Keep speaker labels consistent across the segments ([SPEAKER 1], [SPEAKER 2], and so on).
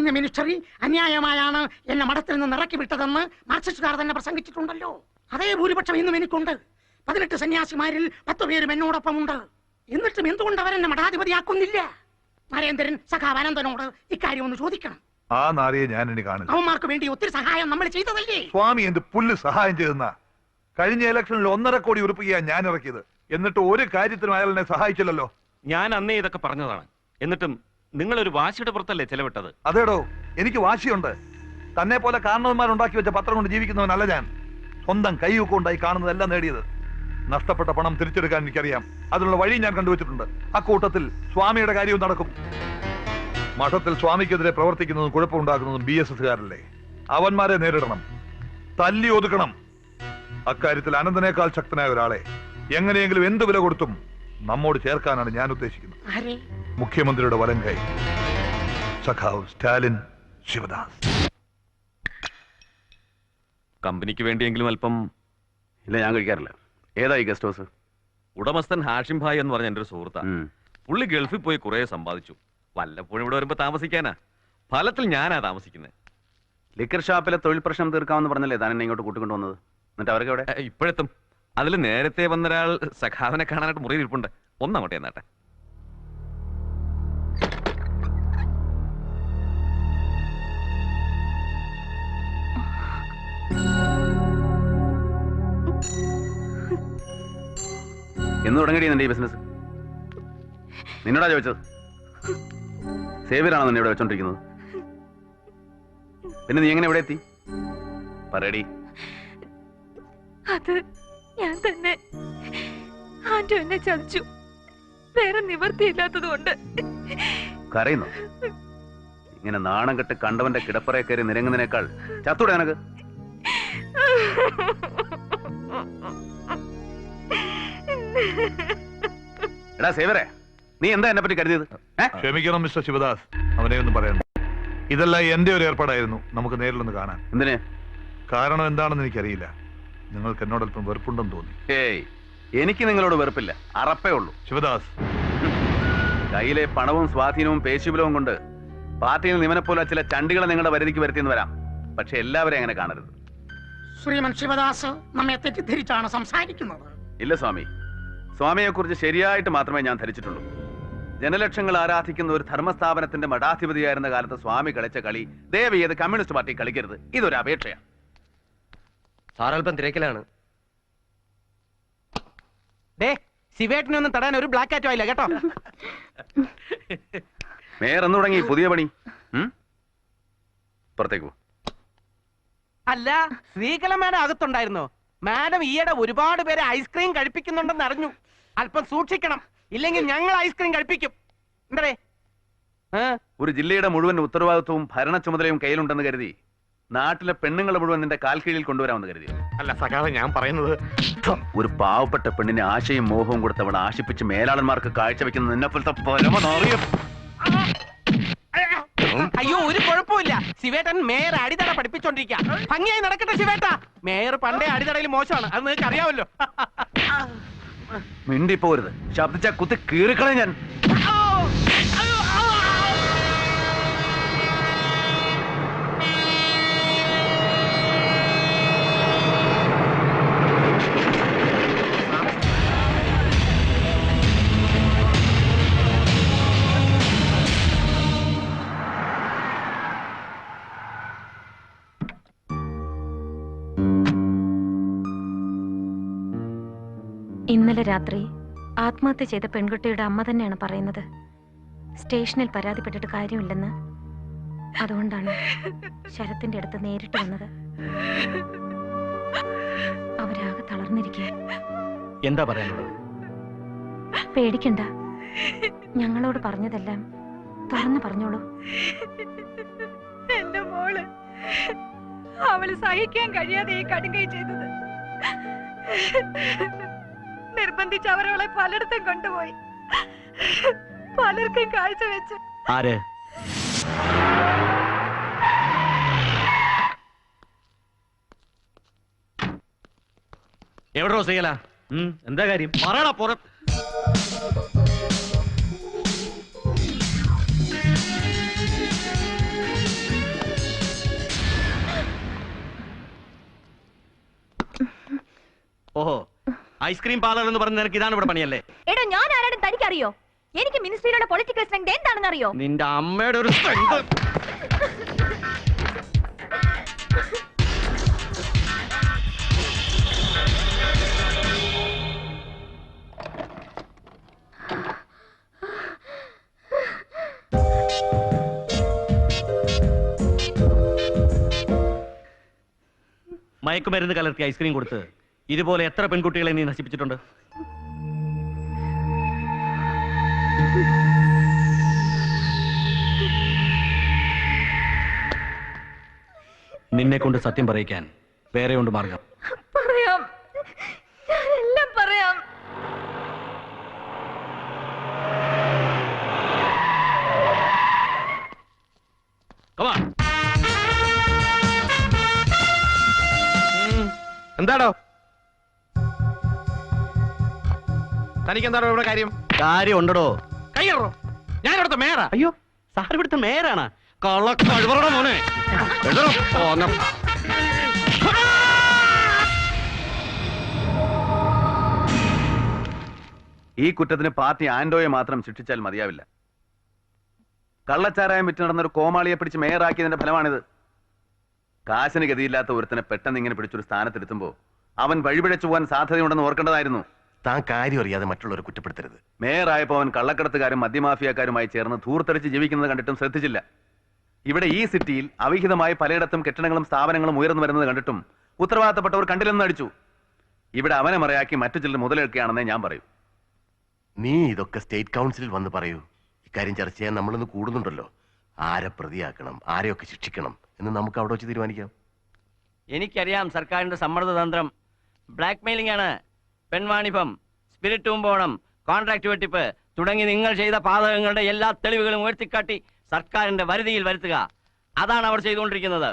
[SPEAKER 1] കഴിഞ്ഞ മിനിസ്റ്ററി അന്യായമായാണ് എന്നെ മഠത്തിൽ നിന്ന് ഇറക്കി വിട്ടതെന്ന് മാർക്സിസ്റ്റുകാർ തന്നെ പ്രസംഗിച്ചിട്ടുണ്ടല്ലോ. അതേ ഭൂരിപക്ഷം ഇന്നും എനിക്കുണ്ട്. 18 സന്യാസിമാരിൽ 10 പേരും എന്നോടൊപ്പമുണ്ട്. എന്നിട്ടും എന്തുകൊണ്ട് അവരെന്നെ മഠാധിപതിയാക്കുന്നില്ല? നരേന്ദ്രൻ സഖാവാനന്ദനോട് ഇക്കാര്യം ഒന്ന് ചോദിക്കണം.
[SPEAKER 2] ആ നാരിയെ ഞാൻ ഇനി കാണുന്നു.
[SPEAKER 1] അവന്മാർക്ക് വേണ്ടി ഒത്തിരി സഹായം നമ്മൾ ചെയ്തതല്ലേ?
[SPEAKER 2] സ്വാമി എന്ത് പുല്ല് സഹായം ചെയ്തെന്ന? കഴിഞ്ഞ ഇലക്ഷനിൽ 1.5 കോടി ഉറുപ്പികയാണ് ഞാൻ ഇറക്കിയത്. എന്നിട്ട് ഒരു കാര്യത്തിനും അയാൾ എന്നെ സഹായിച്ചില്ലല്ലോ.
[SPEAKER 3] ഞാൻ അന്നേ ഇതൊക്കെ പറഞ്ഞതാണ്. എന്നിട്ടും നിങ്ങളൊരു വാശിയുടെ പുറത്തല്ലേ ചെലവിട്ടത്?
[SPEAKER 2] അതേടോ, എനിക്ക് വാശിയുണ്ട്. തന്നെ പോലെ കാരണവന്മാരുണ്ടാക്കി വെച്ച പത്രം കൊണ്ട് ജീവിക്കുന്നവനല്ല ഞാൻ. സ്വന്തം കൈയൊക്കെ ഉണ്ടായി കാണുന്നതെല്ലാം നേടിയത്. നഷ്ടപ്പെട്ട പണം തിരിച്ചെടുക്കാൻ എനിക്കറിയാം. അതിനുള്ള വഴി ഞാൻ കണ്ടുവച്ചിട്ടുണ്ട്. അക്കൂട്ടത്തിൽ സ്വാമിയുടെ കാര്യവും നടക്കും. മഠത്തിൽ സ്വാമിക്കെതിരെ പ്രവർത്തിക്കുന്നതും കുഴപ്പമുണ്ടാക്കുന്നതും BSSകാരല്ലേ? അവന്മാരെ നേരിടണം, തല്ലി ഒതുക്കണം. അക്കാര്യത്തിൽ അനന്തനേക്കാൾ ശക്തനായ ഒരാളെ എങ്ങനെയെങ്കിലും എന്ത് വില കൊടുത്തും നമ്മോട് ചേർക്കാനാണ് ഞാൻ ഉദ്ദേശിക്കുന്നത്. മുഖ്യമന്ത്രിയുടെ വലം കൈ സഖാവ് സ്റ്റാലിൻ ശിവദാസ്.
[SPEAKER 3] കമ്പനിക്ക് വേണ്ടിയെങ്കിലും അല്പം.
[SPEAKER 4] ഇല്ല, ഞാൻ കഴിക്കാറില്ല. ഏതായി ഗസ്റ്റ് ഹൗസ്?
[SPEAKER 3] ഉടമസ്ഥൻ ഹാഷിം ഭായ് എന്ന് പറഞ്ഞ എന്റെ ഒരു സുഹൃത്താ. പുള്ളി ഗൾഫിൽ പോയി കുറെ സമ്പാദിച്ചു. വല്ലപ്പോഴും ഇവിടെ വരുമ്പോ താമസിക്കാനാ. ഫലത്തിൽ ഞാനാ താമസിക്കുന്നത്.
[SPEAKER 4] ലിക്കർ ഷാപ്പിലെ തൊഴിൽ പ്രശ്നം തീർക്കാമെന്ന് പറഞ്ഞല്ലേ താൻ എന്നെ ഇങ്ങോട്ട് കൂട്ടിക്കൊണ്ടു വന്നത്? എന്നിട്ട് അവർക്ക് എവിടെ?
[SPEAKER 3] ഇപ്പോഴെത്തും. അതിൽ നേരത്തെ വന്നൊരാൾ സഖാവിനെ കാണാനായിട്ട് മുറിയിൽ ഇരിപ്പുണ്ട്. ഒന്നങ്ങോട്ടേ എന്നാട്ടെ.
[SPEAKER 4] എന്ന് തുടങ്ങിയ നിന്റെ ഈ ബിസിനസ്? നിന്നോടാ ചോദിച്ചത്? സേവിയറാണോ നിന്നെ ഇവിടെ വെച്ചോണ്ടിരിക്കുന്നത്? പിന്നെ നീ എങ്ങനെ ഇവിടെ എത്തി? പറയടി.
[SPEAKER 5] അത് ഞാൻ തന്നെ. ആന്റോ എന്നെ ചതിച്ചു. വേറെ നിവർത്തിയില്ലാത്തത് കൊണ്ട്.
[SPEAKER 4] കരയുന്നു? ഇങ്ങനെ നാണം കെട്ട് കണ്ടവന്റെ കിടപ്പറയെ കയറി നിരങ്ങുന്നതിനേക്കാൾ ചത്തൂടെ എനക്ക്? എടാ സേവരെ, നീ എന്താ എന്നെ പറ്റി കരുതിയത്?
[SPEAKER 2] ക്ഷമിക്കണം മിസ്റ്റർ ശിവദാസ്, അവനെ ഒന്നും പറയണ്ട. ഇതെല്ലാം എന്റെ ഒരു ഏർപ്പാടായിരുന്നു. നമുക്ക് നേരിലൊന്ന് കാണാൻ.
[SPEAKER 4] എന്തിന്?
[SPEAKER 2] കാരണം എന്താണെന്ന് എനിക്കറിയില്ല. നിങ്ങൾക്ക് എന്നോടൊപ്പം വെറുപ്പുണ്ടെന്ന് തോന്നി.
[SPEAKER 4] ഏയ്, എനിക്ക് നിങ്ങളോട് വെറുപ്പില്ല, അറപ്പേ ഉള്ളൂ.
[SPEAKER 2] ശിവദാസ്,
[SPEAKER 4] കയ്യിലെ പണവും സ്വാധീനവും പേശുബലവും കൊണ്ട് പാർട്ടിയിൽ നിമനെപ്പോലെ ചില ചണ്ടികളെ നിങ്ങളുടെ പരിധിക്ക് വരുത്തിയെന്ന് വരാം. പക്ഷെ എല്ലാവരെയും അങ്ങനെ കാണരുത്.
[SPEAKER 1] ശ്രീമൻ ശിവദാസ് നമ്മെ തെറ്റിദ്ധരിച്ചാണ് സംസാരിക്കുന്നത്.
[SPEAKER 4] ഇല്ല സ്വാമി, സ്വാമിയെ കുറിച്ച് ശരിയായിട്ട് മാത്രമേ ഞാൻ ധരിച്ചിട്ടുള്ളൂ. ജനലക്ഷങ്ങൾ ആരാധിക്കുന്ന ഒരു ധർമ്മസ്ഥാപനത്തിന്റെ മഠാധിപതിയായിരുന്ന കാലത്ത് സ്വാമി കളിച്ച കളി ദയവ് ചെയ്ത് കമ്മ്യൂണിസ്റ്റ് പാർട്ടി കളിക്കരുത്. ഇതൊരു അപേക്ഷയാണ്.
[SPEAKER 6] സാറൽപ്പം തിരക്കിലാണ്. ശിവേട്ടനൊന്നും തടാൻ ഒരു ബ്ലാക്ക് ആറ്റോ ആയില്ല കേട്ടോ.
[SPEAKER 4] മേയർ എന്ന് തുടങ്ങി പുതിയ പണി? പുറത്തേക്കു.
[SPEAKER 6] അല്ല, ശ്രീകല മാഡം അകത്തുണ്ടായിരുന്നോ? മാഡം ഈയിടെ ഒരുപാട് പേരെ ഐസ്ക്രീം കഴിപ്പിക്കുന്നുണ്ടെന്ന് അറിഞ്ഞു. അല്പം സൂക്ഷിക്കണം, ഇല്ലെങ്കിൽ ഞങ്ങൾ ഐസ്ക്രീം കഴിപ്പിക്കും. എന്തേ?
[SPEAKER 4] ഒരു ജില്ലയുടെ മുഴുവൻ ഉത്തരവാദിത്വവും ഭരണ ചുമതലയും കയ്യിലുണ്ടെന്ന് കരുതി നാട്ടിലെ പെണ്ണുങ്ങളെ മുഴുവൻ നിന്റെ കാൽ കീഴിൽ കൊണ്ടുവരാമെന്ന് കരുതി?
[SPEAKER 3] അല്ല സഖാവെ, ഞാൻ പറയുന്നത്
[SPEAKER 4] ഒരു പാവപ്പെട്ട പെണ്ണിനെ ആശയും മോഹവും കൊടുത്തവൾ ആശിപ്പിച്ച് മേലാളന്മാർക്ക് കാഴ്ചവെക്കുന്ന നിന്നെപ്പോലത്തെ പരമനാറിയ.
[SPEAKER 6] അയ്യോ, ഒരു കുഴപ്പമില്ല. ശിവേട്ടൻ മേയർ അടിതട പഠിപ്പിച്ചോണ്ടിരിക്കുക. ഭംഗിയായി നടക്കട്ടെ ശിവേട്ട. മേയർ പണ്ടേ അടിതടയിൽ മോശമാണ്, അത് നിങ്ങൾക്ക് അറിയാമല്ലോ.
[SPEAKER 4] മിണ്ടിപ്പോരുത്, ശബ്ദിച്ച കുത്തി കീറിക്കളെ ഞാൻ.
[SPEAKER 5] ഇന്നലെ രാത്രി ആത്മഹത്യ ചെയ്ത പെൺകുട്ടിയുടെ അമ്മ തന്നെയാണ് പറയുന്നത്. സ്റ്റേഷനിൽ പരാതിപ്പെട്ടിട്ട് കാര്യമില്ലെന്ന്. അതുകൊണ്ടാണ് ശരത്തിന്റെ അടുത്ത് നേരിട്ട് വന്നത്. അവരാകെ തളർന്നിരിക്കുക.
[SPEAKER 6] എന്താ പറയാനുള്ളത്?
[SPEAKER 5] പേടിക്കണ്ട, ഞങ്ങളോട് പറഞ്ഞതെല്ലാം തുറന്നു പറഞ്ഞോളൂ.
[SPEAKER 7] എന്റെ മോള് അവള് സഹിക്കാൻ കഴിയാതെ ഈ കടുങ്കൈ ചെയ്തത്. നിർബന്ധിച്ച് അവരവളെ പലയിടത്തും കൊണ്ടുപോയി, പലർക്കും കാഴ്ച വെച്ചു.
[SPEAKER 6] ആര്?
[SPEAKER 3] എവിടെ ചെയ്യല? എന്താ കാര്യം? പറയടാ.
[SPEAKER 8] ഓഹോ, ഐസ്ക്രീം പാർലർ എന്ന് പറഞ്ഞ നിനക്ക് ഇതാണ് ഇവിടെ പണിയല്ലേ?
[SPEAKER 5] എടോ, ഞാൻ ആരാടും തനിക്കറിയോ? എനിക്ക് മിനിസ്ട്രിയിലുള്ള പൊളിറ്റിക്കൽ സ്ട്രെങ്ത് എന്താണെന്ന് അറിയോ?
[SPEAKER 8] നിന്റെ അമ്മയുടെ ഒരു സ്ട്രെങ്ത്. മയക്കുമരുന്ന് കലർത്തി ഐസ്ക്രീം കൊടുത്ത് ഇതുപോലെ എത്ര പെൺകുട്ടികളെ നീ നശിപ്പിച്ചിട്ടുണ്ട്? നിന്നെ കൊണ്ട് സത്യം പറയിക്കാൻ വേറെ ഉണ്ട് മാർഗം.
[SPEAKER 5] പറയാം, ഞാനെല്ലാം പറയാം.
[SPEAKER 6] എന്താടോ തനിക്ക് എന്താണോ ഇവിടെ കാര്യം?
[SPEAKER 8] കാര്യം ഉണ്ടോ?
[SPEAKER 6] കയ്യറോ, ഞാനിവിടുത്തെ മേയറാ.
[SPEAKER 8] അയ്യോ, സാർ ഇവിടുത്തെ മേയറാണ്. കള്ളക്കഴുവറ മോനെ.
[SPEAKER 4] ഈ കുറ്റത്തിന് പാർട്ടി ആൻഡോയെ മാത്രം ശിക്ഷിച്ചാൽ മതിയാവില്ല. കള്ളച്ചാരായം വിറ്റ് നടന്നൊരു കോമാളിയെ പിടിച്ച് മേയറാക്കിയതിന്റെ ഫലമാണിത്. കാശിന് ഗതിയില്ലാത്ത ഒരുത്തനെ പെട്ടെന്ന് ഇങ്ങനെ പിടിച്ചൊരു സ്ഥാനത്തെടുത്തുമ്പോ അവൻ വഴിപിഴച്ചു പോകാൻ സാധ്യതയുണ്ടെന്ന് ഓർക്കേണ്ടതായിരുന്നു.
[SPEAKER 9] താൻ കാര്യം അറിയാതെ മറ്റുള്ളവരെ കുറ്റപ്പെടുത്തരുത്.
[SPEAKER 4] മേയറായപ്പോ അവൻ കള്ളക്കടത്തുകാരും മദ്യമാഫിയക്കാരുമായി ചേർന്ന് ധൂർത്തടിച്ച് ജീവിക്കുന്നത് കണ്ടിട്ടും ശ്രദ്ധിച്ചില്ല. ഇവിടെ ഈ സിറ്റിയിൽ അവിഹിതമായി പലയിടത്തും കെട്ടിടങ്ങളും സ്ഥാപനങ്ങളും ഉയർന്നു വരുന്നത് കണ്ടിട്ടും ഉത്തരവാദിത്തപ്പെട്ടവർ കണ്ടില്ലെന്ന് അടിച്ചു. ഇവിടെ അവനെ മറയാക്കി മറ്റു ചിലർ മുതലെടുക്കുകയാണെന്നേ ഞാൻ പറയൂ.
[SPEAKER 9] നീ ഇതൊക്കെ സ്റ്റേറ്റ് കൗൺസിലിൽ വന്ന് പറയൂ. ഇക്കാര്യം ചർച്ച ചെയ്യാൻ നമ്മളിന്ന് കൂടുന്നുണ്ടല്ലോ. ആരെ പ്രതിയാക്കണം, ആരെയൊക്കെ ശിക്ഷിക്കണം എന്ന് നമുക്ക് അവിടെ വെച്ച് തീരുമാനിക്കാം.
[SPEAKER 8] എനിക്കറിയാം സർക്കാരിന്റെ സമ്മർദ്ദതന്ത്രം. ബ്ലാക്ക് മെയിലിംഗ് ആണ്, പെൺവാണിഭം, സ്പിരിറ്റ് കുമ്പോണം, കോൺട്രാക്ട് വെട്ടിപ്പ് തുടങ്ങി നിങ്ങൾ ചെയ്ത പാതകങ്ങളുടെ എല്ലാ തെളിവുകളും ഉയർത്തിക്കാട്ടി സർക്കാരിന്റെ വരുതിയിൽ വരുത്തുക. അതാണ് അവർ ചെയ്തുകൊണ്ടിരിക്കുന്നത്.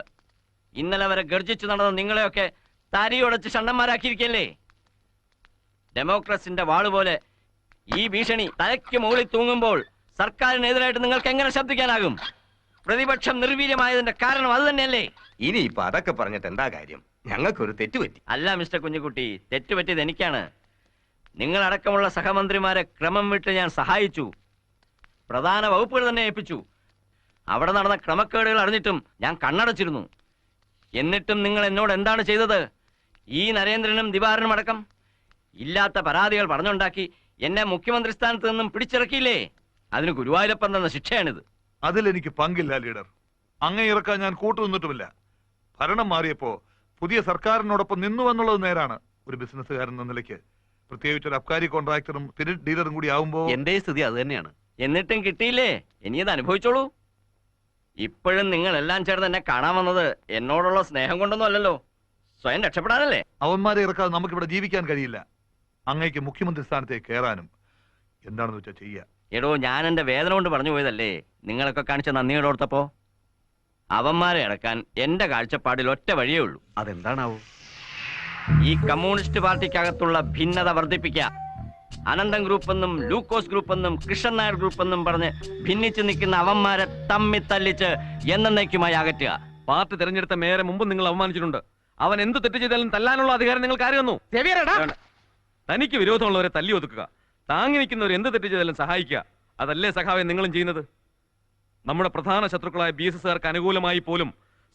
[SPEAKER 8] ഇന്നലെ വരെ ഗർജിച്ചു നടന്ന നിങ്ങളെയൊക്കെ തരിയുടച്ച് ഷണ്ടന്മാരാക്കിയിരിക്കല്ലേ? ഡെമോക്രസിന്റെ വാളുപോലെ ഈ ഭീഷണി തലയ്ക്ക് മുകളിൽ തൂങ്ങുമ്പോൾ സർക്കാരിനെതിരായിട്ട് നിങ്ങൾക്ക് എങ്ങനെ ശബ്ദിക്കാനാകും? പ്രതിപക്ഷം നിർവീര്യമായതിന്റെ കാരണം അത് തന്നെയല്ലേ?
[SPEAKER 10] ഇനി ഇപ്പൊ അതൊക്കെ പറഞ്ഞിട്ട് എന്താ കാര്യം? ഞങ്ങൾക്കൊരു തെറ്റുപറ്റി.
[SPEAKER 8] അല്ല മിസ്റ്റർ കുഞ്ഞുകുട്ടി, തെറ്റുപറ്റിയത് എനിക്കാണ്. നിങ്ങളടക്കമുള്ള സഹമന്ത്രിമാരെ ക്രമം വിട്ട് ഞാൻ സഹായിച്ചു. പ്രധാന വകുപ്പുകൾ തന്നെ ഏൽപ്പിച്ചു. അവിടെ നടന്ന ക്രമക്കേടുകൾ അറിഞ്ഞിട്ടും ഞാൻ കണ്ണടച്ചിരുന്നു. എന്നിട്ടും നിങ്ങൾ എന്നോട് എന്താണ് ചെയ്തത്? ഈ നരേന്ദ്രനും ദിവാരനും അടക്കം ഇല്ലാത്ത പരാതികൾ പറഞ്ഞുണ്ടാക്കി എന്നെ മുഖ്യമന്ത്രി സ്ഥാനത്ത് നിന്നും പിടിച്ചിറക്കിയില്ലേ? അതിന് ഗുരുവായൂരപ്പൻ തന്ന ശിക്ഷയാണിത്.
[SPEAKER 2] അതിലെനിക്ക് പങ്കില്ല ലീഡർ. അങ്ങേ ഇറക്കാൻ ഞാൻ കൂട്ടുനിന്നിട്ടുമില്ല. ഭരണം മാറിയപ്പോ പുതിയ സർക്കാരിനോടൊപ്പം നിന്നു എന്നുള്ളത് നേരാണ്. ഒരു ബിസിനസ്സുകാരൻ എന്ന നിലയ്ക്ക്, പ്രത്യേകിച്ച് ഒരു അബ്കാരി കോൺട്രാക്ടറും സ്പിരിറ്റ് ഡീലറും കൂടി ആവുമ്പോ
[SPEAKER 8] എന്റെ സ്ഥിതി അത് തന്നെയാണ്. എന്നിട്ടും കിട്ടിയില്ലേ? ഇനിയത് അനുഭവിച്ചോളൂ. ഇപ്പോഴും നിങ്ങൾ എല്ലാം ചേർന്ന് എന്നെ കാണാൻ വന്നത് എന്നോടുള്ള സ്നേഹം കൊണ്ടൊന്നും അല്ലല്ലോ, സ്വയം രക്ഷപ്പെടാനല്ലേ.
[SPEAKER 2] അവന്മാരെ ഇറക്കാതെ നമുക്കിവിടെ ജീവിക്കാൻ കഴിയില്ല. അങ്ങേക്ക് മുഖ്യമന്ത്രി സ്ഥാനത്തേക്ക് കയറാനും എന്താണെന്ന് വെച്ചാൽ ചെയ്യാ.
[SPEAKER 8] എടോ, ഞാൻ എന്റെ വേദന കൊണ്ട് പറഞ്ഞു പോയതല്ലേ നിങ്ങളൊക്കെ കാണിച്ച നന്ദിയോടോർത്തപ്പോ. അവന്മാരെ അടക്കാൻ എന്റെ കാഴ്ചപ്പാടിൽ ഒറ്റ വഴിയേ ഉള്ളൂ.
[SPEAKER 10] അതെന്താണാവോ?
[SPEAKER 8] ഈ കമ്മ്യൂണിസ്റ്റ് പാർട്ടിക്കകത്തുള്ള ഭിന്നത വർദ്ധിപ്പിക്കുക. അനന്തം ഗ്രൂപ്പ് എന്നും ലൂക്കോസ് ഗ്രൂപ്പ് എന്നും കൃഷ്ണൻ നായർ ഗ്രൂപ്പ് എന്നും പറഞ്ഞ് ഭിന്നിച്ചു നിൽക്കുന്ന അവന്മാരെ തമ്മി തല്ലിച്ച് എന്നേക്കുമായി അകറ്റുക.
[SPEAKER 3] പാർട്ടി തെരഞ്ഞെടുത്ത മേയറെ മുമ്പ് നിങ്ങൾ അവമാനിച്ചിട്ടുണ്ട്. അവൻ എന്ത് തെറ്റ് ചെയ്താലും തല്ലാനുള്ള അധികാരം നിങ്ങൾക്ക് ആര് തന്നു? തനിക്ക് വിരോധമുള്ളവരെ തല്ലി ഒതുക്കുക, താങ്ങി നിൽക്കുന്നവർ എന്ത് തെറ്റ് ചെയ്താലും സഹായിക്കുക. അതല്ലേ സഖാവെ നിങ്ങളും ചെയ്യുന്നത്? നമ്മുടെ പ്രധാന ശത്രുക്കളായ BSSകാർക്ക് അനുകൂലമായി പോലും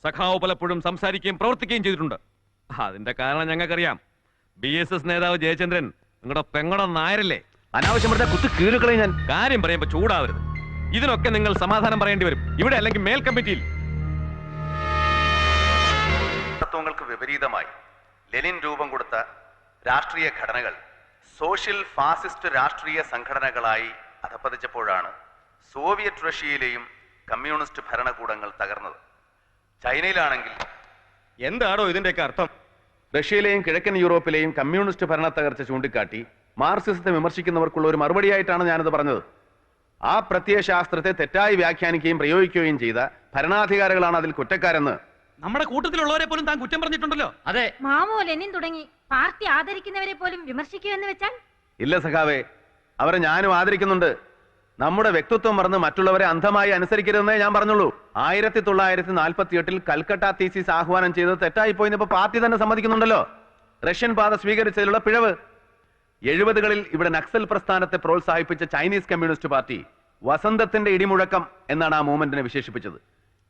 [SPEAKER 3] സഖാവ് പലപ്പോഴും സംസാരിക്കുകയും പ്രവർത്തിക്കുകയും ചെയ്തിട്ടുണ്ട്. അതിന്റെ കാരണം ഞങ്ങൾക്കറിയാം. BSS നേതാവ് ജയചന്ദ്രൻ നിങ്ങളുടെ പെങ്ങട നായരല്ലേ?
[SPEAKER 4] അനാവശ്യം പറഞ്ഞ കുത്ത് കീഴുകളെ ഞാൻ
[SPEAKER 3] കാര്യം പറയുമ്പോ ചൂടാവരുത്. ഇതിനൊക്കെ നിങ്ങൾ സമാധാനം പറയേണ്ടി വരും, ഇവിടെ അല്ലെങ്കിൽ മേൽ കമ്മിറ്റിയിൽ.
[SPEAKER 4] തത്വങ്ങൾക്ക് വിപരീതമായി ലെനിൻ രൂപം കൊടുത്ത രാഷ്ട്രീയ ഘടനകൾ സോഷ്യൽ ഫാസിസ്റ്റ് രാഷ്ട്രീയ സംഘടനകളായി അധപ്പതിച്ചപ്പോഴാണ് സോവിയറ്റ് റഷ്യയിലെയും കമ്മ്യൂണിസ്റ്റ് ഭരണകൂടങ്ങൾ തകർന്നത്. ചൈനയിലാണെങ്കിൽ
[SPEAKER 3] എന്താണോ ഇതിന്റെയൊക്കെ അർത്ഥം?
[SPEAKER 4] റഷ്യയിലെയും കിഴക്കൻ യൂറോപ്പിലെയും കമ്മ്യൂണിസ്റ്റ് ഭരണ തകർച്ച ചൂണ്ടിക്കാട്ടി മാർക്സിസത്തെ വിമർശിക്കുന്നവർക്കുള്ള ഒരു മറുപടിയായിട്ടാണ് ഞാനത് പറഞ്ഞത്. ആ പ്രത്യയശാസ്ത്രത്തെ തെറ്റായി വ്യാഖ്യാനിക്കുകയും പ്രയോഗിക്കുകയും ചെയ്ത ഭരണാധികാരികളാണ് അതിൽ കുറ്റക്കാരെന്ന്
[SPEAKER 3] നമ്മുടെ കൂട്ടത്തിലുള്ളവരെ പോലും താൻ കുറ്റം പറഞ്ഞിട്ടുണ്ടല്ലോ.
[SPEAKER 8] അതെ,
[SPEAKER 5] മാമോ ലെനിൻ തുടങ്ങി പാർട്ടി ആദരിക്കുന്നവരെ പോലും വിമർശിക്കുമെന്ന് വെച്ചാൽ?
[SPEAKER 4] ഇല്ല സഖാവേ, അവരെ ഞാനും ആദരിക്കുന്നുണ്ട്. നമ്മുടെ വ്യക്തിത്വം മറന്ന് മറ്റുള്ളവരെ അന്ധമായി അനുസരിക്കരുതെന്നേ ഞാൻ പറഞ്ഞുള്ളൂ. 1948 കൽക്കട്ട തീസിസ് ആഹ്വാനം ചെയ്തത് തെറ്റായി പോയിന്നിപ്പോ പാർട്ടി തന്നെ സമ്മതിക്കുന്നുണ്ടല്ലോ. റഷ്യൻ പാത സ്വീകരിച്ചതിലുള്ള പിഴവ്. 70കളിൽ ഇവിടെ നക്സൽ പ്രസ്ഥാനത്തെ പ്രോത്സാഹിപ്പിച്ച ചൈനീസ് കമ്മ്യൂണിസ്റ്റ് പാർട്ടി വസന്തത്തിന്റെ ഇടിമുഴക്കം എന്നാണ് ആ മൂവ്മെന്റിനെ വിശേഷിപ്പിച്ചത്.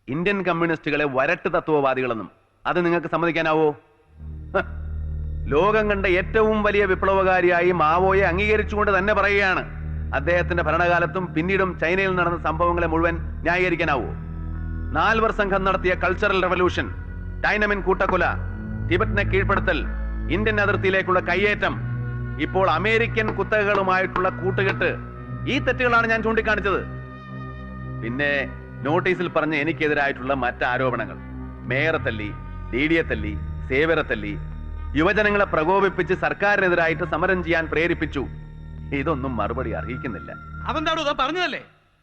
[SPEAKER 4] ഇന്ത്യൻ കമ്മ്യൂണിസ്റ്റുകളെ വരട്ട് തത്വവാദികളെന്നും. അത് നിങ്ങൾക്ക് സമ്മതിക്കാനാവോ? ലോകം കണ്ട ഏറ്റവും വലിയ വിപ്ലവകാരിയായി മാവോയെ അംഗീകരിച്ചുകൊണ്ട് തന്നെ പറയുകയാണ്. അദ്ദേഹത്തിന്റെ ഭരണകാലത്തും പിന്നീടും ചൈനയിൽ നടന്ന സംഭവങ്ങളെ മുഴുവൻ ന്യായീകരിക്കാനാവോ? 4 സംഘം നടത്തിയ കൾച്ചറൽ റെവല്യൂഷൻ, ടൈനമിൻ കൂട്ടക്കൊല, ടിബറ്റിനെ കീഴ്പ്പെടുത്തൽ, ഇന്ത്യൻ അതിർത്തിയിലേക്കുള്ള കയ്യേറ്റം, ഇപ്പോൾ അമേരിക്കൻ കുത്തകകളുമായിട്ടുള്ള കൂട്ടുകെട്ട്, ഈ തെറ്റുകളാണ് ഞാൻ ചൂണ്ടിക്കാണിച്ചത്. പിന്നെ നോട്ടീസിൽ പറഞ്ഞ എനിക്കെതിരായിട്ടുള്ള മറ്റ് ആരോപണങ്ങൾ, മേയറെ തല്ലി, DD-യെ തല്ലി, സേവ്യറെ തല്ലി, യുവജനങ്ങളെ പ്രകോപിപ്പിച്ച് സർക്കാരിനെതിരായിട്ട് സമരം ചെയ്യാൻ പ്രേരിപ്പിച്ചു, ഇതൊന്നും മറുപടി അർഹിക്കുന്നില്ല.
[SPEAKER 11] അതെന്താണോ താൻ പറഞ്ഞതല്ലേ?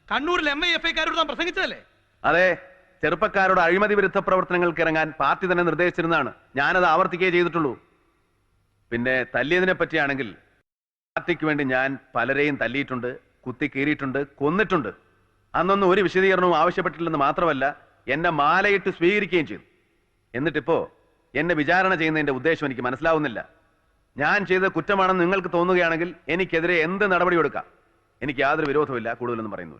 [SPEAKER 11] കണ്ണൂരിൽ MIFIക്കാരോട് താൻ പ്രസംഗിച്ചതല്ലേ?
[SPEAKER 4] അതെ, ചെറുപ്പക്കാരോട് അഴിമതി വിരുദ്ധ പ്രവർത്തനങ്ങൾക്ക് ഇറങ്ങാൻ പാർട്ടി തന്നെ നിർദ്ദേശിച്ചിരുന്നതാണ്. ഞാനത് ആവർത്തിക്കേ ചെയ്തിട്ടുള്ളൂ. പിന്നെ തല്ലിയതിനെ പറ്റിയാണെങ്കിൽ, പാർട്ടിക്ക് വേണ്ടി ഞാൻ പലരെയും തല്ലിയിട്ടുണ്ട്, കുത്തിക്കീറിയിട്ടുണ്ട്, കൊന്നിട്ടുണ്ട്. അന്നൊന്നും ഒരു വിശദീകരണവും ആവശ്യപ്പെട്ടിട്ടില്ലെന്ന് മാത്രമല്ല, എന്നെ മാലയിട്ട് സ്വീകരിക്കുകയും ചെയ്തു. എന്നിട്ടിപ്പോ എന്നെ വിചാരണ ചെയ്യുന്നതിന്റെ ഉദ്ദേശം എനിക്ക് മനസ്സിലാവുന്നില്ല. ഞാൻ ചെയ്ത കുറ്റമാണെന്ന് നിങ്ങൾക്ക് തോന്നുകയാണെങ്കിൽ എനിക്കെതിരെ എന്ത് നടപടി എടുക്കാം. എനിക്ക് യാതൊരു വിരോധമില്ല കൂടുതലൊന്നും പറയുന്നു.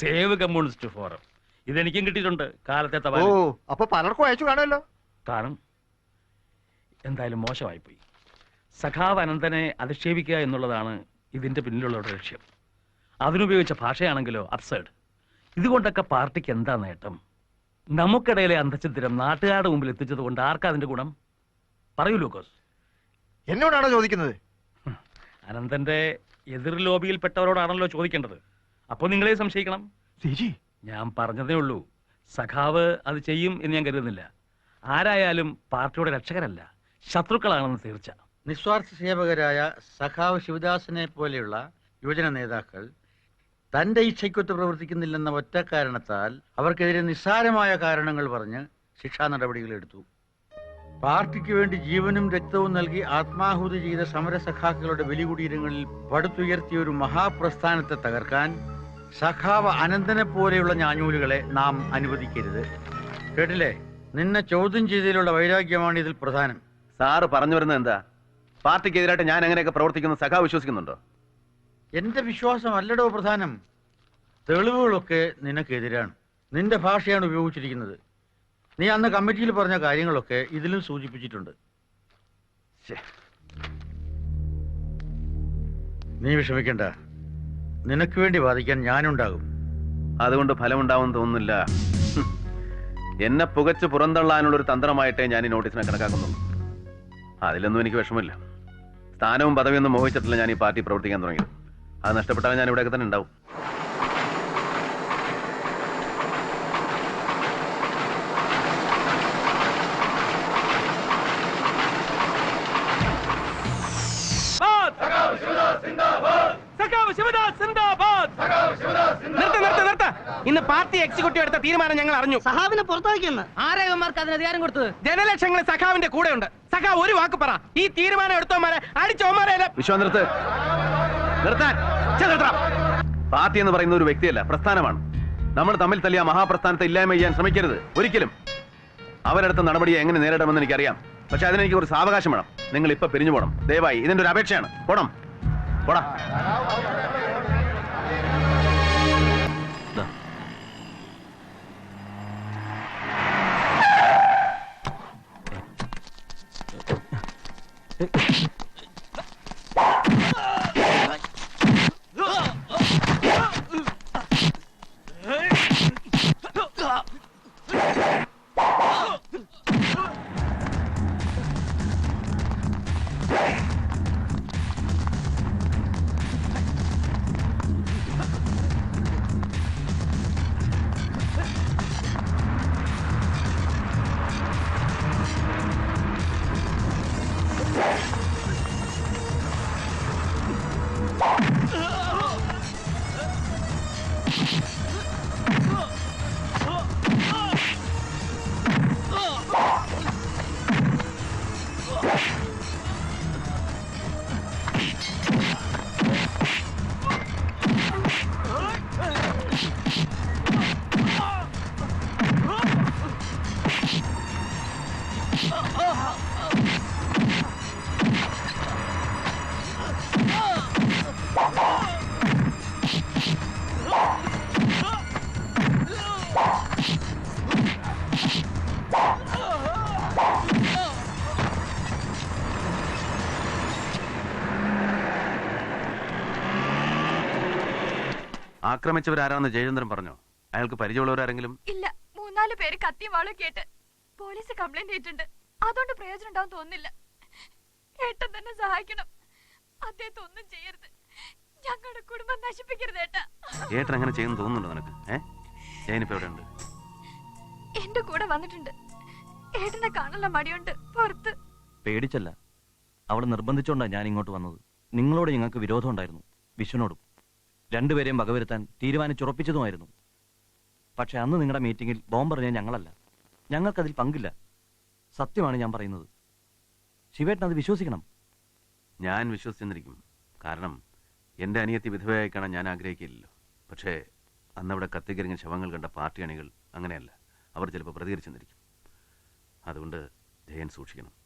[SPEAKER 12] സേവ് കമ്മ്യൂണിസ്റ്റ് ഫോറം ഇതെനിക്കും കിട്ടിയിട്ടുണ്ട് കാലത്തെ.
[SPEAKER 13] അപ്പൊ പലർക്കും അയച്ചു കാണുമല്ലോ.
[SPEAKER 12] കാണും. എന്തായാലും മോശമായിപ്പോയി. സഖാവ് അനന്തനെ അധിക്ഷേപിക്കുക എന്നുള്ളതാണ് ഇതിന്റെ പിന്നിലുള്ള ലക്ഷ്യം. അതിനുപയോഗിച്ച ഭാഷയാണെങ്കിലോ അബ്സേർഡ്. ഇതുകൊണ്ടൊക്കെ പാർട്ടിക്ക് എന്താ നേട്ടം? നമുക്കിടയിലെ അന്തഛിദ്രം നാട്ടുകാരുടെ മുമ്പിൽ എത്തിച്ചത് കൊണ്ട് ആർക്കാ അതിന്റെ ഗുണം? പറയൂ ലൂക്കോസ്.
[SPEAKER 13] എന്നോടാണോ ചോദിക്കുന്നത്?
[SPEAKER 12] അനന്തന്റെ എതിർ ലോബിയിൽപ്പെട്ടവരോടാണല്ലോ ചോദിക്കേണ്ടത്. അപ്പോൾ നിങ്ങളെ സംശയിക്കണം. ഞാൻ പറഞ്ഞതേ ഉള്ളൂ. സഖാവ് അത് ചെയ്യും എന്ന് ഞാൻ കരുതുന്നില്ല. ആരായാലും പാർട്ടിയുടെ രക്ഷകരല്ല, ശത്രുക്കളാണെന്ന് തീർച്ച.
[SPEAKER 14] നിസ്വാർത്ഥ സേവകരായ സഖാവ് ശിവദാസനെ പോലെയുള്ള യുവജന നേതാക്കൾ തന്റെ ഇച്ഛയ്ക്കൊത്ത് പ്രവർത്തിക്കുന്നില്ലെന്ന ഒറ്റ കാരണത്താൽ അവർക്കെതിരെ നിസ്സാരമായ കാരണങ്ങൾ പറഞ്ഞ് ശിക്ഷാ നടപടികൾ എടുത്തു. പാർട്ടിക്ക് വേണ്ടി ജീവനും രക്തവും നൽകി ആത്മാഹുതി ചെയ്ത സമരസഖാക്കളുടെ ബലികുടീരങ്ങളിൽ പടുത്തുയർത്തിയ ഒരു മഹാപ്രസ്ഥാനത്തെ തകർക്കാൻ സഖാവ് അനന്തനെ പോലെയുള്ള ഞാഞ്ഞൂലുകളെ നാം അനുവദിക്കരുത്. കേട്ടില്ലേ? നിന്നെ ചോദ്യം ചെയ്തതിലുള്ള വൈരാഗ്യമാണ് ഇതിൽ പ്രധാനം.
[SPEAKER 4] സാറ് പറഞ്ഞു വരുന്നത് എന്താ? പാർട്ടിക്കെതിരായിട്ട് ഞാൻ എങ്ങനെയൊക്കെ പ്രവർത്തിക്കുന്ന സഖാവ് വിശ്വസിക്കുന്നുണ്ടോ?
[SPEAKER 14] എന്റെ വിശ്വാസം അല്ലടോ പ്രധാനം. തെളിവുകളൊക്കെ നിനക്കെതിരാണ്. നിന്റെ ഭാഷയാണ് ഉപയോഗിച്ചിരിക്കുന്നത്. നീ അന്ന് കമ്മിറ്റിയിൽ പറഞ്ഞ കാര്യങ്ങളൊക്കെ ഇതിലും സൂചിപ്പിച്ചിട്ടുണ്ട്. നീ വിഷമിക്കണ്ട. നിനക്ക് വേണ്ടി വാദിക്കാൻ ഞാനുണ്ടാകും.
[SPEAKER 4] അതുകൊണ്ട് ഫലമുണ്ടാവുമെന്ന് തോന്നുന്നില്ല. എന്നെ പുകച്ച് പുറന്തള്ളാനുള്ളൊരു തന്ത്രമായിട്ടേ ഞാൻ ഈ നോട്ടീസിനെ കണക്കാക്കുന്നു. അതിലൊന്നും എനിക്ക് വിഷമമില്ല. സ്ഥാനവും പദവിയൊന്നും മോഹിച്ചിട്ടില്ല ഞാൻ ഈ പാർട്ടി പ്രവർത്തിക്കാൻ തുടങ്ങിയത്. അത് നഷ്ടപ്പെട്ടാൽ ഞാൻ ഇവിടെയൊക്കെ തന്നെ ഉണ്ടാവും.
[SPEAKER 6] ഇന്ന് പാർട്ടി എക്സിക്യൂട്ടീവ് എടുത്ത തീരുമാനം ഞങ്ങൾ അറിഞ്ഞു.
[SPEAKER 1] സഖാവിനെ പുറത്താക്കിയെന്ന്
[SPEAKER 6] ആരേവന്മാർക്ക് അതിന് അധികാരം കൊടുത്തത്? ജനലക്ഷങ്ങൾ സഖാവിന്റെ കൂടെ ഉണ്ട്. സഖാവ് ഒരു വാക്ക് പറ. ഈ തീരുമാനം എടുത്തോമാരെ അടിച്ചോമാരെ
[SPEAKER 4] വിശ്വാസ് നിർത്താൻ. പാർട്ടി എന്ന് പറയുന്ന ഒരു വ്യക്തിയല്ല, പ്രസ്ഥാനമാണ്. നമ്മൾ തമ്മിൽ തല്ലിയ മഹാപ്രസ്ഥാനത്തെ ഇല്ലായ്മ ചെയ്യാൻ ശ്രമിക്കരുത് ഒരിക്കലും. അവരെടുത്ത നടപടിയെ എങ്ങനെ നേരിടണമെന്ന് എനിക്കറിയാം. പക്ഷെ അതിനെനിക്ക് ഒരു സാവകാശം വേണം. നിങ്ങൾ ഇപ്പൊ പിരിഞ്ഞു പോകണം. ദയവായി ഇതിന്റെ ഒരു അപേക്ഷയാണ്. പോണം പോടാ. ആക്രമിച്ചവരാരാന്ന് ജയചന്ദ്രൻ പറഞ്ഞോ? അയാൾക്ക് പരിചയമുള്ളവരാരെങ്കിലും?
[SPEAKER 5] ഇല്ല, 3-4 പേര് കത്തിയും വാളും കേട്ട് പോലീസ് കംപ്ലൈന്റ് ചെയ്തിട്ടുണ്ട്. അതുകൊണ്ട് പ്രയോജനം ഉണ്ടാവും തോന്നുന്നില്ല. ഏട്ടൻ തന്നെ സഹായിക്കണം. അദ്ദേഹത്തെ ഒന്നും ചെയ്യരുത്. ഞങ്ങളുടെ കുടുംബം നശിപ്പിക്കരുത് ഏട്ടാ.
[SPEAKER 4] ഏട്ടൻ അങ്ങനെ ചെയ്യുന്നു തോന്നുന്നുണ്ടോ നിനക്ക്? ജയനിപ്പോ എവിടെ ഉണ്ട്?
[SPEAKER 5] എന്റെ കൂടെ വന്നിട്ടുണ്ട്. ഏട്ടനെ കാണാനുള്ള മടിയുണ്ട് പുറത്ത്.
[SPEAKER 8] പേടിച്ചല്ല, അവൾ നിർബന്ധിച്ചോണ്ടാ ഞാൻ ഇങ്ങോട്ട് വന്നത്. നിങ്ങളോട് ഞങ്ങൾക്ക് വിരോധം ഉണ്ടായിരുന്നു, വിഷ്ണുനോടും. രണ്ടുപേരെയും വകവരുത്താൻ തീരുമാനിച്ചുറപ്പിച്ചതുമായിരുന്നു. പക്ഷെ അന്ന് നിങ്ങളുടെ മീറ്റിംഗിൽ ബോംബെറിഞ്ഞ ഞങ്ങളല്ല. ഞങ്ങൾക്കതിൽ പങ്കില്ല. സത്യമാണ് ഞാൻ പറയുന്നത്. ശിവേട്ടൻ അത് വിശ്വസിക്കണം.
[SPEAKER 4] ഞാൻ വിശ്വസിച്ചിരിക്കും. കാരണം എന്റെ അനിയത്തി വിധവയായി കാണാൻ ഞാൻ ആഗ്രഹിക്കില്ലല്ലോ. പക്ഷേ അന്നവിടെ കത്തിക്കരിഞ്ഞ ശവങ്ങൾ കണ്ട പാർട്ടി അണികൾ അങ്ങനെയല്ല. അവർ ചിലപ്പോൾ പ്രതികരിച്ചെന്നിരിക്കും. അതുകൊണ്ട് ജയൻ സൂക്ഷിക്കണം.